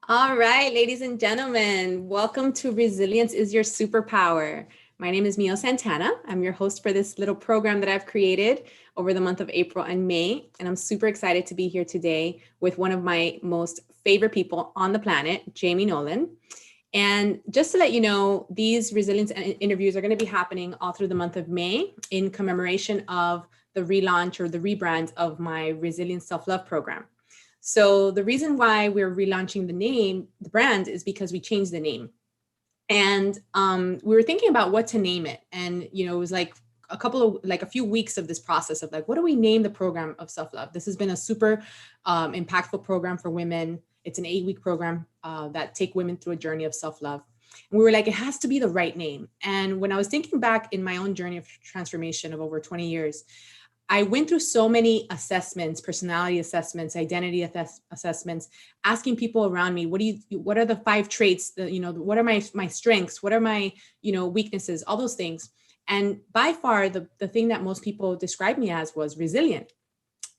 All right, ladies and gentlemen, welcome to Resilience is Your Superpower. My name is Mio Santana. I'm your host for this little program that I've created over the month of April and May. And I'm super excited to be here today with one of my most favorite people on the planet, Jaime Nolan. And just to let you know, these resilience interviews are going to be happening all through the month of May in commemoration of the relaunch or the rebrand of my Resilience Self-Love program. So the reason why we're relaunching the brand is because we changed the name. And we were thinking about what to name it. And, it was like a few weeks of this process of like, what do we name the program of self-love? This has been a super impactful program for women. It's an 8-week program that take women through a journey of self-love. And we were like, it has to be the right name. And when I was thinking back in my own journey of transformation of over 20 years, I went through so many assessments, personality assessments, identity assessments, asking people around me, what are the 5 traits that, what are my strengths? What are my, weaknesses, all those things. And by far, the thing that most people described me as was resilient.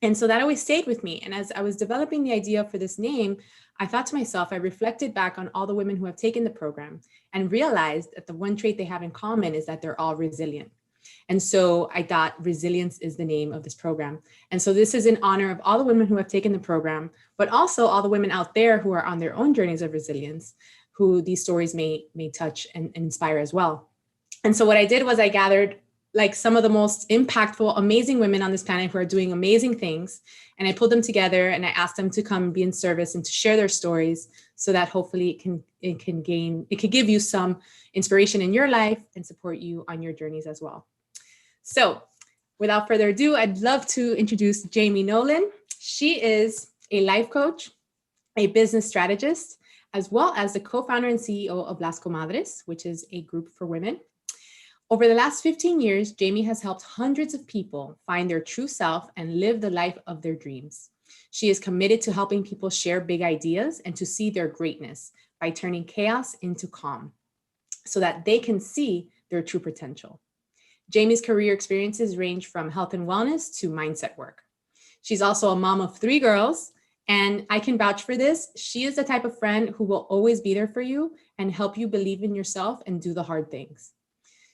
And so that always stayed with me. And as I was developing the idea for this name, I thought to myself, I reflected back on all the women who have taken the program and realized that the one trait they have in common is that they're all resilient. And so I thought resilience is the name of this program. And so this is in honor of all the women who have taken the program, but also all the women out there who are on their own journeys of resilience, who these stories may touch and inspire as well. And so what I did was I gathered like some of the most impactful, amazing women on this planet who are doing amazing things. And I pulled them together and I asked them to come be in service and to share their stories so that hopefully it can give you some inspiration in your life and support you on your journeys as well. So without further ado, I'd love to introduce Jaime Nolan. She is a life coach, a business strategist, as well as the co-founder and CEO of Las Comadres, which is a group for women. Over the last 15 years, Jaime has helped hundreds of people find their true self and live the life of their dreams. She is committed to helping people share big ideas and to see their greatness by turning chaos into calm so that they can see their true potential. Jaime's career experiences range from health and wellness to mindset work. She's also a mom of 3 girls, and I can vouch for this. She is the type of friend who will always be there for you and help you believe in yourself and do the hard things.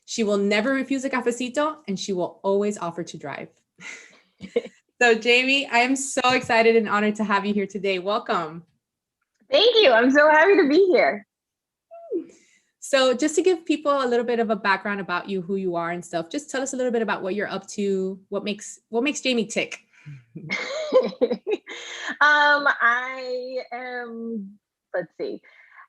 She will never refuse a cafecito, and she will always offer to drive. So Jaime, I am so excited and honored to have you here today. Welcome. Thank you. I'm so happy to be here. So just to give people a little bit of a background about you, who you are and stuff, just tell us a little bit about what you're up to, what makes Jaime tick. I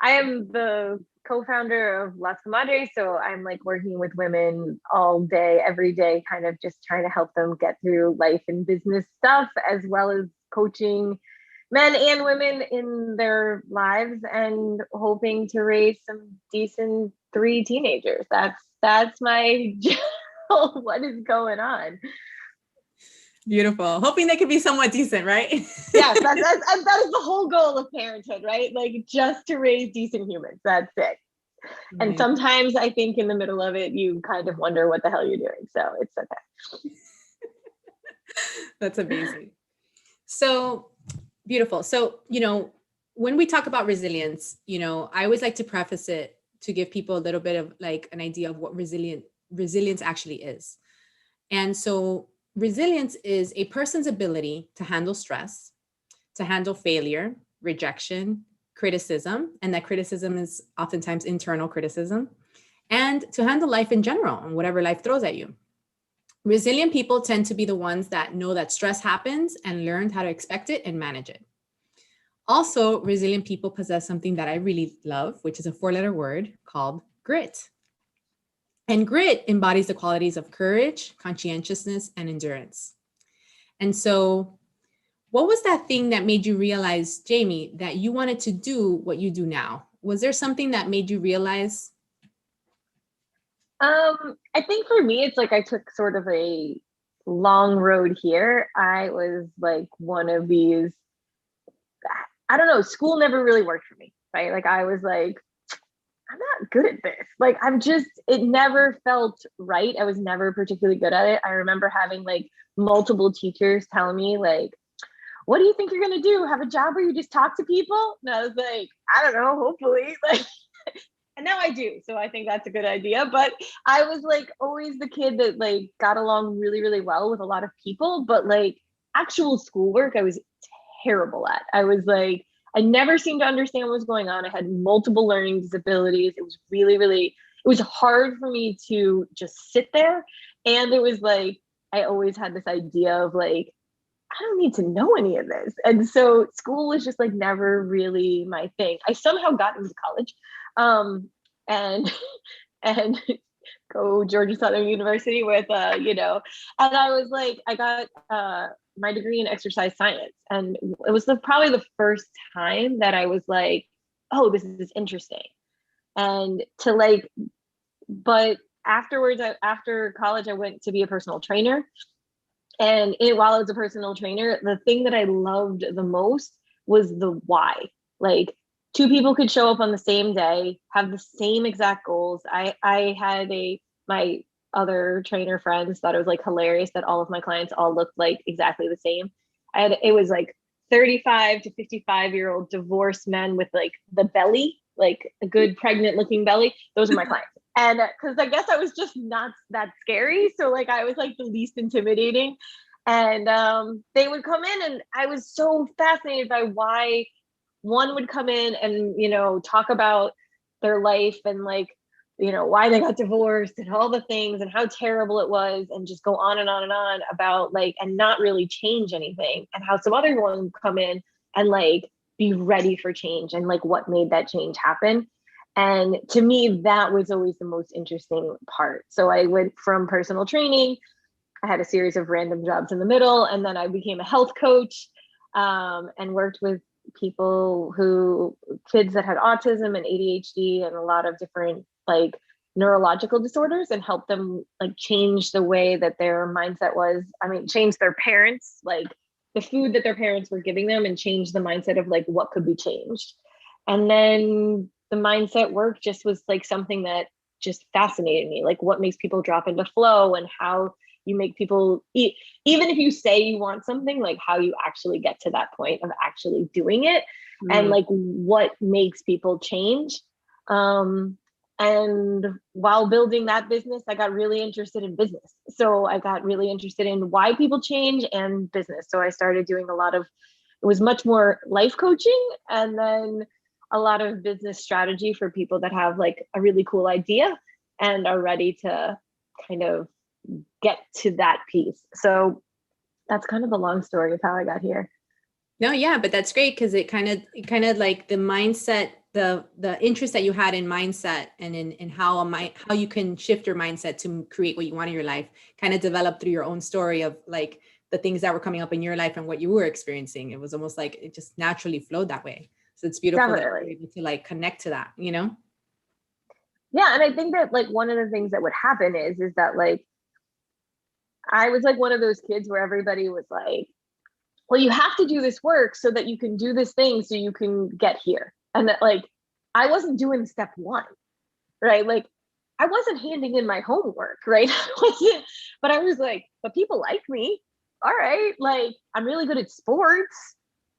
am the co-founder of Las Comadres. So I'm like working with women all day, every day, kind of just trying to help them get through life and business stuff, as well as coaching men and women in their lives and hoping to raise some decent 3 teenagers. That's my what is going on. Beautiful. Hoping they could be somewhat decent, right? Yes, that is the whole goal of parenthood, right? Like just to raise decent humans. That's it. Right. And sometimes I think in the middle of it, you kind of wonder what the hell you're doing. So it's okay. That's amazing. So beautiful. So, when we talk about resilience, I always like to preface it to give people a little bit of like an idea of what resilience actually is. And so resilience is a person's ability to handle stress, to handle failure, rejection, criticism, and that criticism is oftentimes internal criticism, and to handle life in general and whatever life throws at you. Resilient people tend to be the ones that know that stress happens and learned how to expect it and manage it. Also, resilient people possess something that I really love, which is a 4-letter word called grit. And grit embodies the qualities of courage, conscientiousness, and endurance. And so what was that thing that made you realize, Jaime, that you wanted to do what you do now? Was there something that made you realize? I think for me, it's like I took sort of a long road here. I was like one of these, I don't know, school never really worked for me, right? Like I was like, I'm not good at this. Like it never felt right. I was never particularly good at it. I remember having like multiple teachers tell me like, what do you think you're going to do? Have a job where you just talk to people? And I was like, I don't know, hopefully. Like, and now I do. So I think that's a good idea. But I was like always the kid that like got along really, really well with a lot of people. But like actual schoolwork, I was terrible at. I was like, I never seemed to understand what was going on. I had multiple learning disabilities. It was really, really, it was hard for me to just sit there. And it was like, I always had this idea of like, I don't need to know any of this. And so school was just like never really my thing. I somehow got into college. And and go Georgia Southern University with and I was like, I got my degree in exercise science. And it was probably the first time that I was like, oh, this is interesting. And to like, but afterwards, after college, I went to be a personal trainer. And while I was a personal trainer, the thing that I loved the most was the why. Like, two people could show up on the same day, have the same exact goals. I had my other trainer friends thought it was like hilarious that all of my clients all looked like exactly the same. It was like 35 to 55-year-old divorced men with like the belly, like a good pregnant looking belly. Those are my clients. And because I guess I was just not that scary. So like I was like the least intimidating. And they would come in and I was so fascinated by why one would come in and, talk about their life and like, why they got divorced and all the things and how terrible it was and just go on and on and on about like, and not really change anything, and how some other one would come in and like be ready for change and like what made that change happen. And to me, that was always the most interesting part. So I went from personal training, I had a series of random jobs in the middle, and then I became a health coach and worked with kids that had autism and ADHD and a lot of different like neurological disorders, and helped them like change the way that their mindset was. I mean, change their parents, like the food that their parents were giving them, and change the mindset of like what could be changed. And then the mindset work just was like something that just fascinated me, like what makes people drop into flow and how you make people eat, even if you say you want something, like how you actually get to that point of actually doing it, and like what makes people change. And while building that business, I got really interested in business. So I got really interested in why people change and business. So I started doing it was much more life coaching, and then a lot of business strategy for people that have like a really cool idea and are ready to kind of get to that piece. So that's kind of the long story of how I got here. No, yeah, but that's great because it kind of like the mindset, the interest that you had in mindset and in how you can shift your mindset to create what you want in your life kind of developed through your own story of like the things that were coming up in your life and what you were experiencing. It was almost like it just naturally flowed that way. So it's beautiful that you're able to like connect to that, Yeah. And I think that like one of the things that would happen is that like I was like one of those kids where everybody was like, well, you have to do this work so that you can do this thing so you can get here. And that like I wasn't doing step one, right? Like I wasn't handing in my homework, right? But I was like, but people like me. All right. Like I'm really good at sports.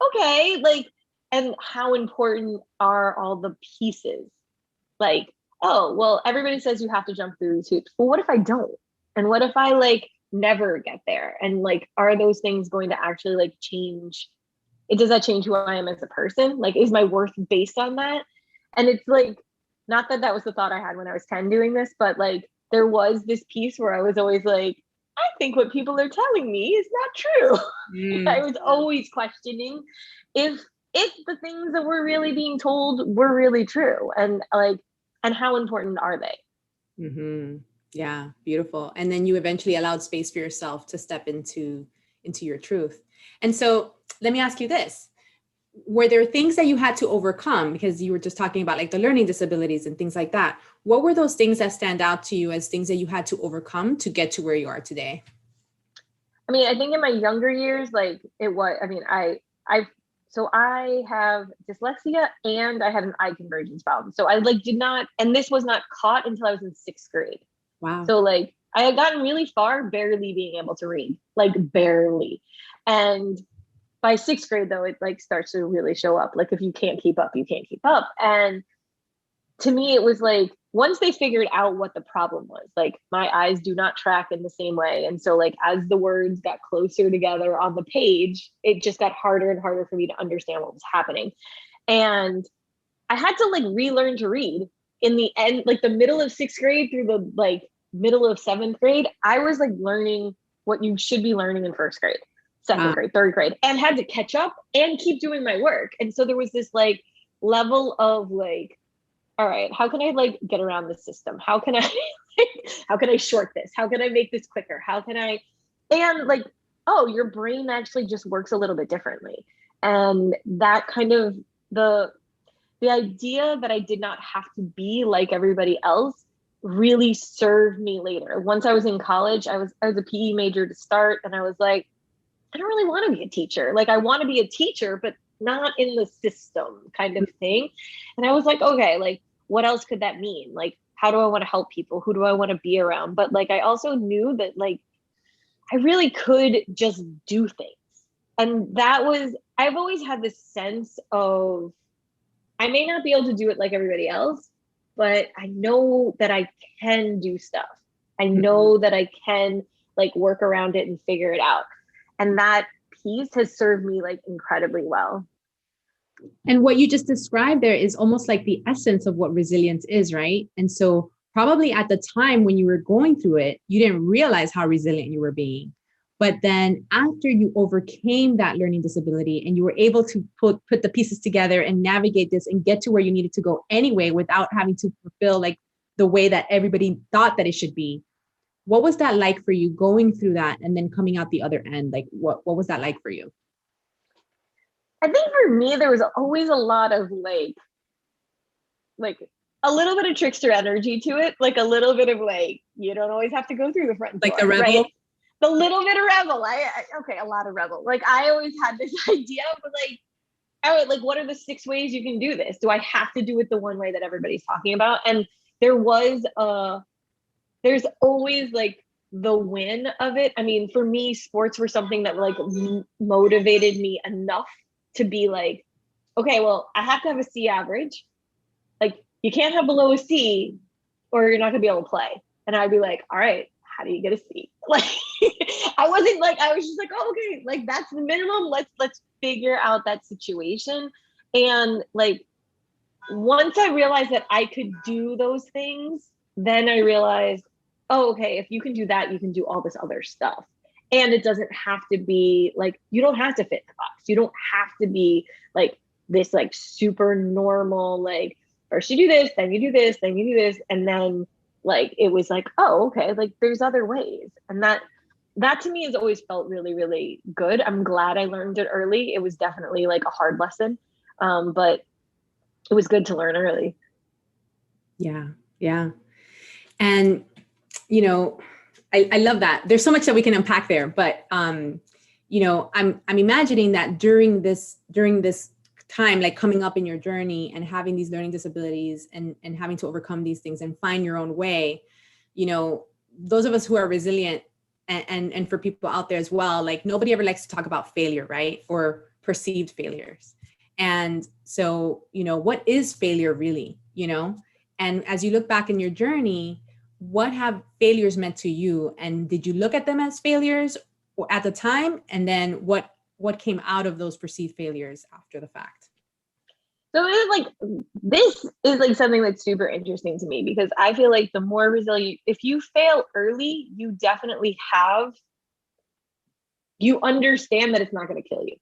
Okay. Like, and how important are all the pieces? Like, oh, well, everybody says you have to jump through these hoops. Well, what if I don't? And what if I like never get there? And like, are those things going to actually like change? Does that change who I am as a person? Like, is my worth based on that? And it's like, not that was the thought I had when I was 10 doing this, but like, there was this piece where I was always like, I think what people are telling me is not true. I was always questioning if the things that we're really being told were really true, and like, and how important are they? Mm-hmm. Yeah, beautiful. And then you eventually allowed space for yourself to step into your truth. And so let me ask you this. Were there things that you had to overcome, because you were just talking about like the learning disabilities and things like that? What were those things that stand out to you as things that you had to overcome to get to where you are today? I mean, I think in my younger years, like it was, I mean, so I have dyslexia and I had an eye convergence problem. So I like did not, and this was not caught until I was in 6th grade. Wow. So like I had gotten really far barely being able to read, like barely. And by sixth grade though, it like starts to really show up. Like if you can't keep up, you can't keep up. And to me, it was like, once they figured out what the problem was, like my eyes do not track in the same way. And so like, as the words got closer together on the page, it just got harder and harder for me to understand what was happening. And I had to like relearn to read in the end, like the middle of sixth grade through the like middle of seventh grade. I was like learning what you should be learning in first grade, second grade, third grade, and had to catch up and keep doing my work. And so there was this like level of like, all right, how can I like get around the system? How can I, how can I short this? How can I make this quicker? How can I, and like, oh, your brain actually just works a little bit differently. And that kind of the idea that I did not have to be like everybody else really served me later. Once I was in college, I was a PE major to start. And I was like, I don't really want to be a teacher. Like I want to be a teacher, but not in the system kind of thing. And I was like, okay, like what else could that mean? Like, how do I want to help people? Who do I want to be around? But like, I also knew that like, I really could just do things. And that was, I've always had this sense of, I may not be able to do it like everybody else, but I know that I can do stuff. I know that I can like work around it and figure it out. And that piece has served me like incredibly well. And what you just described there is almost like the essence of what resilience is, right? And so probably at the time when you were going through it, you didn't realize how resilient you were being. But then after you overcame that learning disability and you were able to put the pieces together and navigate this and get to where you needed to go anyway, without having to fulfill like the way that everybody thought that it should be. What was that like for you going through that and then coming out the other end? Like what was that like for you? I think for me, there was always a lot of like a little bit of trickster energy to it, like a little bit of like, you don't always have to go through the front door, like the rebel, right? The little bit of rebel. Okay, a lot of rebel. Like I always had this idea of like, all right, like what are the 6 ways you can do this? Do I have to do it the one way that everybody's talking about? And there's always like the win of it. I mean, for me, sports were something that like motivated me enough to be like, okay, well, I have to have a C average. Like you can't have below a C or you're not gonna be able to play. And I'd be like, all right, how do you get a C? Like I wasn't like, I was just like, oh, okay, like that's the minimum. Let's figure out that situation. And like once I realized that I could do those things, then I realized, oh, okay, if you can do that, you can do all this other stuff. And it doesn't have to be like, you don't have to fit the box. You don't have to be like this like super normal, like first you do this, then you do this, then you do this. And then like, it was like, oh, okay, like there's other ways. And that to me has always felt really, really good. I'm glad I learned it early. It was definitely like a hard lesson. But it was good to learn early. Yeah. And you know, I love that. There's so much that we can unpack there, but you know, I'm imagining that during this time, like coming up in your journey and having these learning disabilities and having to overcome these things and find your own way, you know, those of us who are resilient and for people out there as well, like nobody ever likes to talk about failure, right? Or perceived failures. And so, you know, what is failure really, you know? And as you look back in your journey, what have failures meant to you? And did you look at them as failures or at the time? And then what came out of those perceived failures after the fact? So it's like, this is like something that's super interesting to me because I feel like the more resilient, if you fail early, you definitely you understand that it's not going to kill you,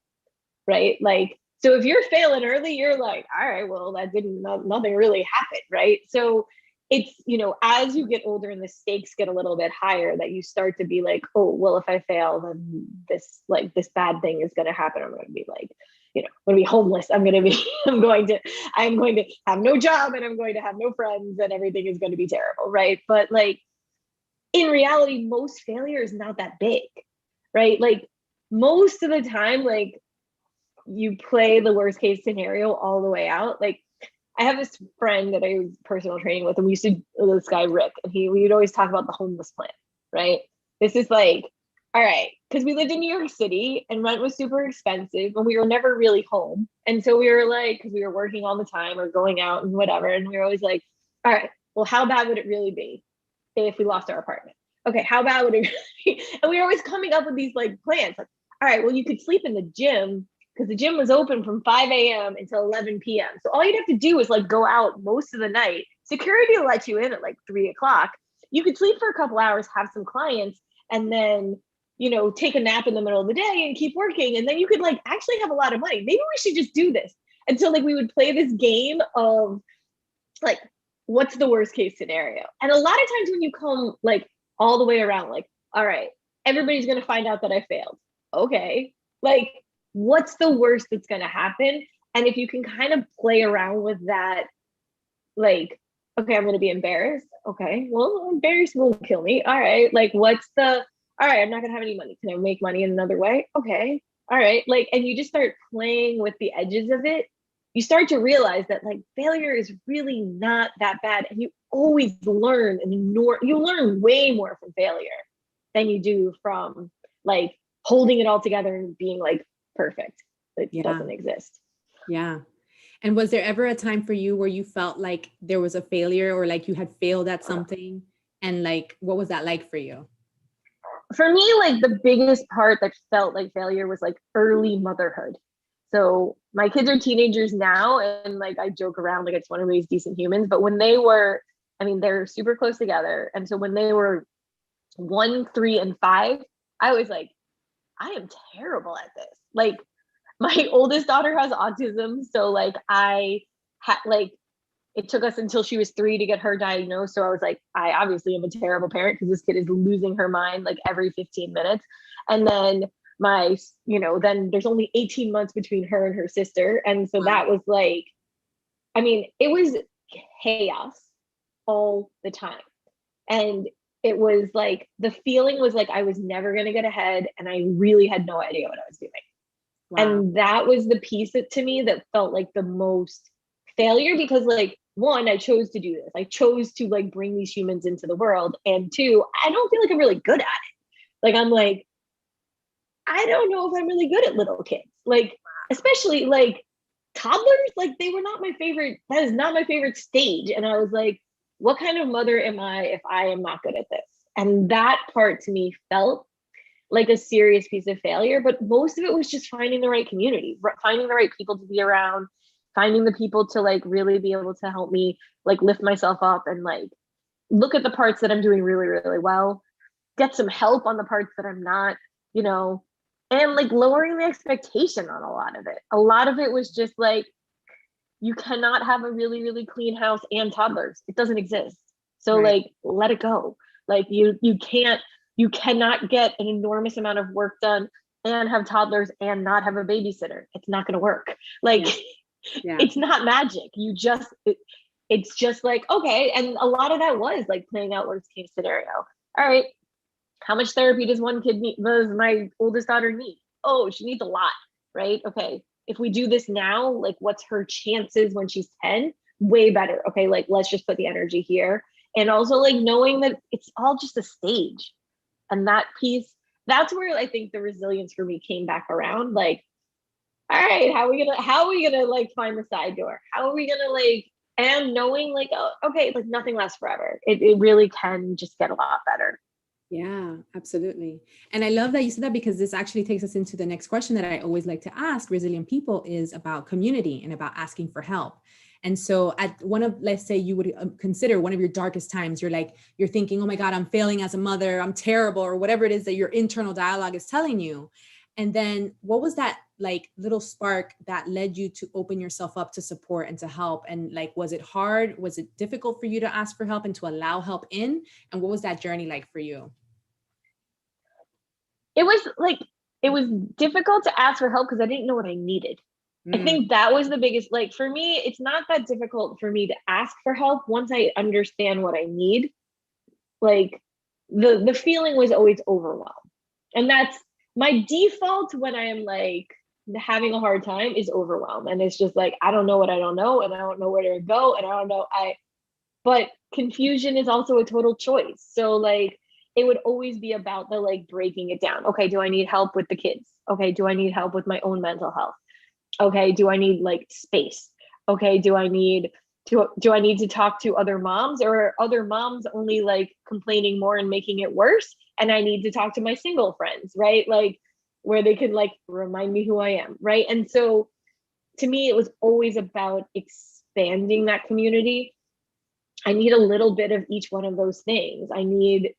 right? Like, so if you're failing early, you're like, all right, well, nothing really happened, right? So it's, you know, as you get older and the stakes get a little bit higher, that you start to be like, oh, well, if I fail, then this bad thing is going to happen. I'm going to be like, you know, I'm going to be homeless. I'm going to have no job and I'm going to have no friends and everything is going to be terrible, right? But like, in reality, most failure is not that big, right? Like most of the time, like you play the worst case scenario all the way out. Like I have this friend that I was personal training with, and we used to, this guy, Rick, and we would always talk about the homeless plan, right? This is like all right, because we lived in New York City and rent was super expensive and we were never really home. And so we were like, because we were working all the time or going out and whatever. And we were always like, all right, well, how bad would it really be if we lost our apartment? Okay, how bad would it really be? And we were always coming up with these like plans. Like, all right, well, you could sleep in the gym because the gym was open from 5 a.m. until 11 p.m. So all you'd have to do is like go out most of the night. Security will let you in at like 3 o'clock. You could sleep for a couple hours, have some clients, and then, you know, take a nap in the middle of the day and keep working. And then you could like actually have a lot of money. Maybe we should just do this. And so like we would play this game of like, what's the worst case scenario? And a lot of times when you come like all the way around, like, all right, everybody's going to find out that I failed. Okay. Like, what's the worst that's going to happen? And if you can kind of play around with that, like, okay, I'm going to be embarrassed. Okay. Well, embarrassment won't kill me. All right. Like, what's the, all right, I'm not going to have any money. Can I make money in another way? Okay. All right. Like, and you just start playing with the edges of it. You start to realize that like failure is really not that bad. And you always learn and you learn way more from failure than you do from like holding it all together and being like perfect. It doesn't exist. Yeah. And was there ever a time for you where you felt like there was a failure or like you had failed at something? And like, what was that like for you? For me, like the biggest part that felt like failure was like early motherhood. So my kids are teenagers now, and like I joke around like I just want to raise decent humans. But when they were, I mean, they're super close together. And so when they were 1, 3, and 5, I was like, I am terrible at this. Like my oldest daughter has autism. So like I had like it took us until she was 3 to get her diagnosed. So I was like, I obviously am a terrible parent because this kid is losing her mind like every 15 minutes. And then then there's only 18 months between her and her sister. And so that was like, I mean, it was chaos all the time. And it was like, the feeling was like I was never going to get ahead. And I really had no idea what I was doing. Wow. And that was the piece to me that felt like the most failure, because like, one, I chose to do this. I chose to like bring these humans into the world. And two, I don't feel like I'm really good at it. Like, I'm like, I don't know if I'm really good at little kids. Like, especially like toddlers, like they were not my favorite. That is not my favorite stage. And I was like, what kind of mother am I if I am not good at this? And that part to me felt like a serious piece of failure, but most of it was just finding the right community, finding the right people to be around, finding the people to like really be able to help me like lift myself up and like look at the parts that I'm doing really, really well, get some help on the parts that I'm not, and like lowering the expectation on a lot of it. A lot of it was just like, you cannot have a really, really clean house and toddlers. It doesn't exist. So right. Like, let it go. Like you cannot get an enormous amount of work done and have toddlers and not have a babysitter. It's not going to work. Like, yeah. It's not magic. It's just like, okay. And a lot of that was like playing out worst case scenario. All right. How much therapy does my oldest daughter need? Oh, she needs a lot, right? Okay. If we do this now, like what's her chances when she's 10? Way better. Okay. Like, let's just put the energy here. And also like knowing that it's all just a stage. And that piece, that's where I think the resilience for me came back around. Like, all right, how are we gonna like find the side door? How are we gonna like, and knowing like, oh, okay, like nothing lasts forever. It really can just get a lot better. Yeah, absolutely. And I love that you said that, because this actually takes us into the next question that I always like to ask resilient people is about community and about asking for help. And so at let's say you would consider one of your darkest times, you're thinking, oh my God, I'm failing as a mother, I'm terrible, or whatever it is that your internal dialogue is telling you. And then what was that like little spark that led you to open yourself up to support and to help? And like, was it hard? Was it difficult for you to ask for help and to allow help in? And what was that journey like for you? It was difficult to ask for help because I didn't know what I needed. I think that was the biggest, like for me, it's not that difficult for me to ask for help once I understand what I need. Like the feeling was always overwhelmed. And that's my default when I am like having a hard time is overwhelm. And it's just like, I don't know what I don't know. And I don't know where to go. And I don't know. But confusion is also a total choice. So like, it would always be about the like breaking it down. Okay, do I need help with the kids? Okay, do I need help with my own mental health? Okay, do I need like space? Okay, do I need to talk to other moms, or are other moms only like complaining more and making it worse? And I need to talk to my single friends, right? Like where they can like remind me who I am, right? And so to me, it was always about expanding that community. I need a little bit of each one of those things. I need,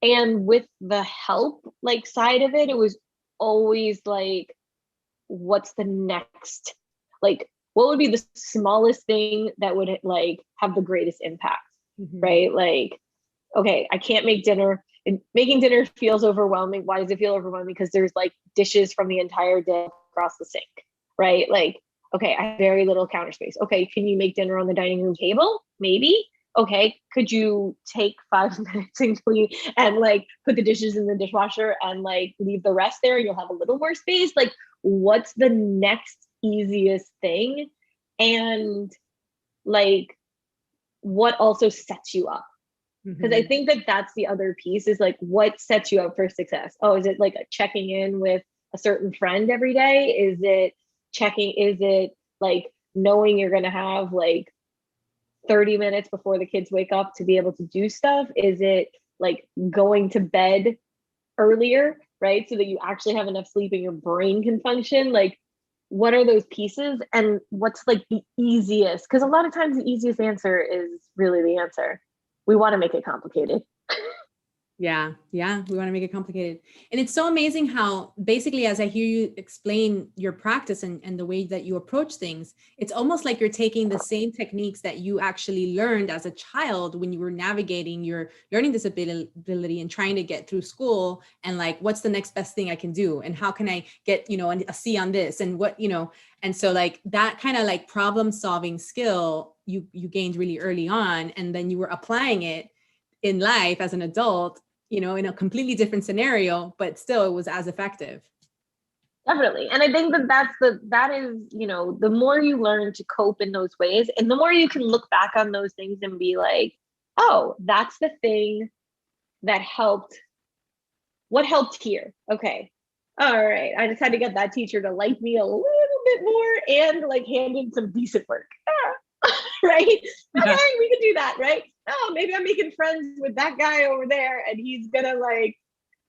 and with the help like side of it, it was always like, what's the next, like, what would be the smallest thing that would like have the greatest impact, right? Like, okay, I can't make dinner, and making dinner feels overwhelming. Why does it feel overwhelming? Because there's like dishes from the entire day across the sink, right? Like, okay, I have very little counter space. Okay, can you make dinner on the dining room table? Maybe. Okay, could you take 5 minutes and clean and like put the dishes in the dishwasher and like leave the rest there? You'll have a little more space. Like, what's the next easiest thing? And like, what also sets you up? Because I think that that's the other piece, is like, what sets you up for success? Oh, is it like checking in with a certain friend every day? Is it like knowing you're going to have like 30 minutes before the kids wake up to be able to do stuff? Is it like going to bed earlier, right? So that you actually have enough sleep and your brain can function? Like, what are those pieces, and what's like the easiest? Because a lot of times the easiest answer is really the answer. We want to make it complicated. Yeah. We want to make it complicated. And it's so amazing how basically, as I hear you explain your practice and the way that you approach things, it's almost like you're taking the same techniques that you actually learned as a child when you were navigating your learning disability and trying to get through school, and like, what's the next best thing I can do? And how can I get, a C on this? And what, and so like that kind of like problem solving skill you gained really early on, and then you were applying it in life as an adult, in a completely different scenario, but still it was as effective. Definitely. And I think that is, the more you learn to cope in those ways, and the more you can look back on those things and be like, oh, that's the thing that helped. What helped here? Okay. All right. I just had to get that teacher to like me a little bit more and like hand in some decent work. Right? Okay, we can do that, right? Oh, maybe I'm making friends with that guy over there and he's gonna like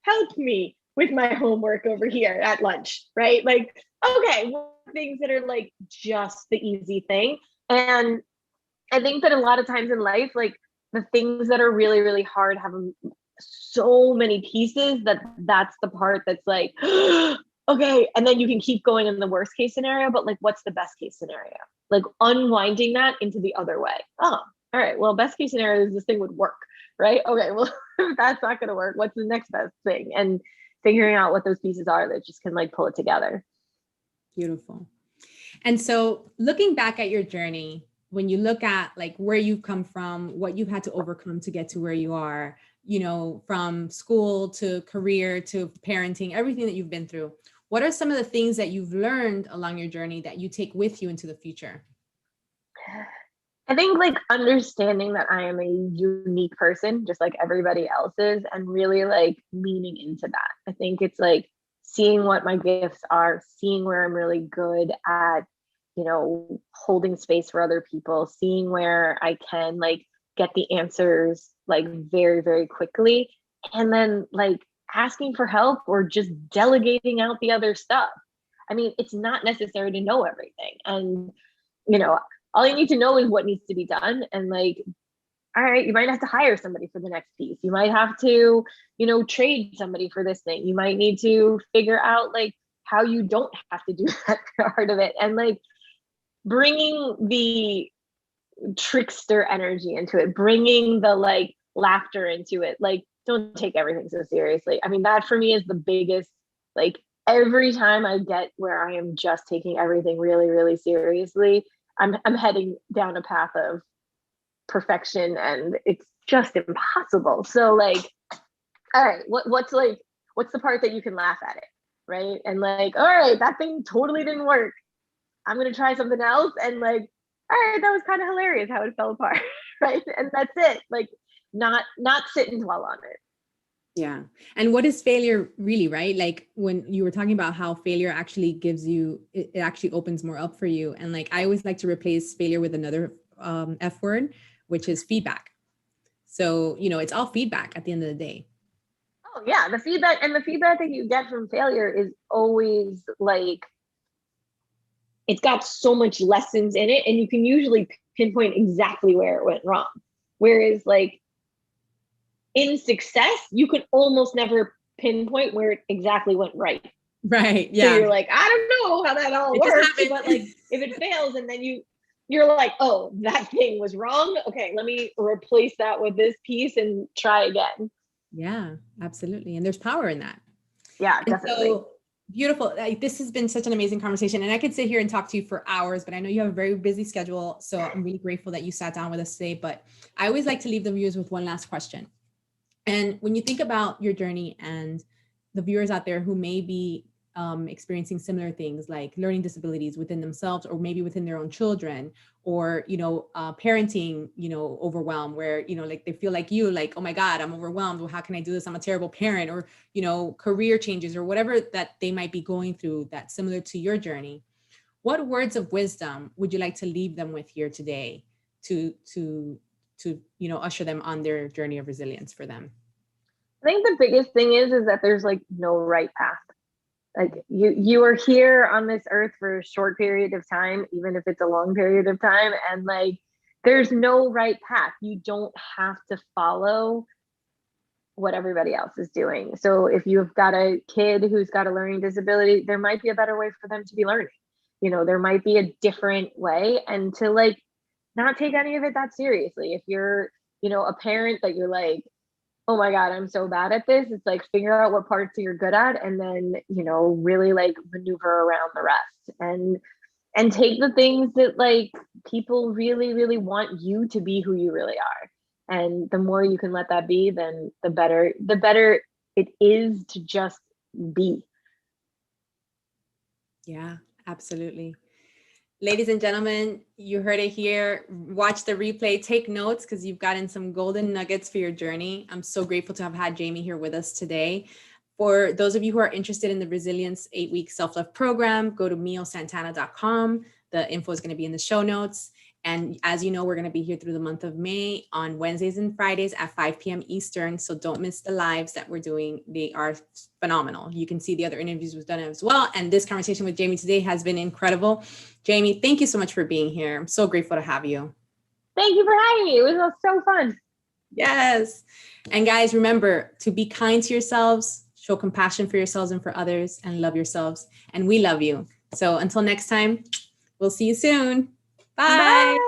help me with my homework over here at lunch, right? Like, okay, things that are like just the easy thing. And I think that a lot of times in life, like the things that are really, really hard have so many pieces that's the part that's like, okay, and then you can keep going in the worst case scenario, but like, what's the best case scenario? Like unwinding that into the other way. Oh, all right, well, best case scenario is this thing would work, right? Okay, well, if that's not going to work, what's the next best thing? And figuring out what those pieces are that just can like pull it together. Beautiful. And so looking back at your journey, when you look at like where you've come from, what you've had to overcome to get to where you are, from school to career to parenting, everything that you've been through, what are some of the things that you've learned along your journey that you take with you into the future? I think like understanding that I am a unique person, just like everybody else is, and really like leaning into that. I think it's like seeing what my gifts are, seeing where I'm really good at, holding space for other people, seeing where I can like get the answers like very, very quickly. And then like asking for help or just delegating out the other stuff. I mean, it's not necessary to know everything. And, all you need to know is what needs to be done. And like, all right, you might have to hire somebody for the next piece. You might have to, trade somebody for this thing. You might need to figure out like how you don't have to do that part of it. And like bringing the trickster energy into it, bringing the like laughter into it. Like, don't take everything so seriously. I mean, that for me is the biggest, like every time I get where I am just taking everything really, really seriously, I'm heading down a path of perfection and it's just impossible. So like, all right, what's the part that you can laugh at it, right? And like, all right, that thing totally didn't work. I'm gonna try something else. And like, all right, that was kind of hilarious how it fell apart, right? And that's it. Like, not sit and dwell on it. Yeah. And what is failure really, right? Like when you were talking about how failure actually gives you, it actually opens more up for you. And like, I always like to replace failure with another F word, which is feedback. So, you know, it's all feedback at the end of the day. Oh yeah. The feedback that you get from failure is always like, it's got so much lessons in it, and you can usually pinpoint exactly where it went wrong. Whereas like in success, you can almost never pinpoint where it exactly went right. Right. Yeah. So you're like, I don't know how that all works, but like if it fails and then you're like, oh, that thing was wrong. Okay, let me replace that with this piece and try again. Yeah, absolutely. And there's power in that. Yeah, definitely. So beautiful. This has been such an amazing conversation, and I could sit here and talk to you for hours, but I know you have a very busy schedule. So I'm really grateful that you sat down with us today. But I always like to leave the viewers with one last question. And when you think about your journey and the viewers out there who may be experiencing similar things like learning disabilities within themselves, or maybe within their own children, or, you know, parenting, you know, overwhelm where, you know, like they feel like you, like, oh my God, I'm overwhelmed. Well, how can I do this? I'm a terrible parent, or, you know, career changes or whatever that they might be going through that's similar to your journey. What words of wisdom would you like to leave them with here today to, you know, usher them on their journey of resilience for them? I think the biggest thing is that there's like no right path. Like you are here on this earth for a short period of time, even if it's a long period of time, and like there's no right path. You don't have to follow what everybody else is doing. So if you've got a kid who's got a learning disability, there might be a better way for them to be learning. You know, there might be a different way, and to like not take any of it that seriously. If you're, you know, a parent that you're like, oh my God, I'm so bad at this, it's like figure out what parts you're good at and then, you know, really like maneuver around the rest, and take the things that like people really, really want you to be who you really are. And the more you can let that be, then the better it is to just be. Yeah, absolutely. Ladies and gentlemen, you heard it here. Watch the replay, take notes, because you've gotten some golden nuggets for your journey. I'm so grateful to have had Jaime here with us today. For those of you who are interested in the Resilience 8-week self-love program, go to miosantana.com. The info is going to be in the show notes. And as you know, we're going to be here through the month of May on Wednesdays and Fridays at 5 p.m. Eastern. So don't miss the lives that we're doing. They are phenomenal. You can see the other interviews we've done as well. And this conversation with Jaime today has been incredible. Jaime, thank you so much for being here. I'm so grateful to have you. Thank you for having me. It was so fun. Yes. And guys, remember to be kind to yourselves, show compassion for yourselves and for others, and love yourselves. And we love you. So until next time, we'll see you soon. Bye. Bye.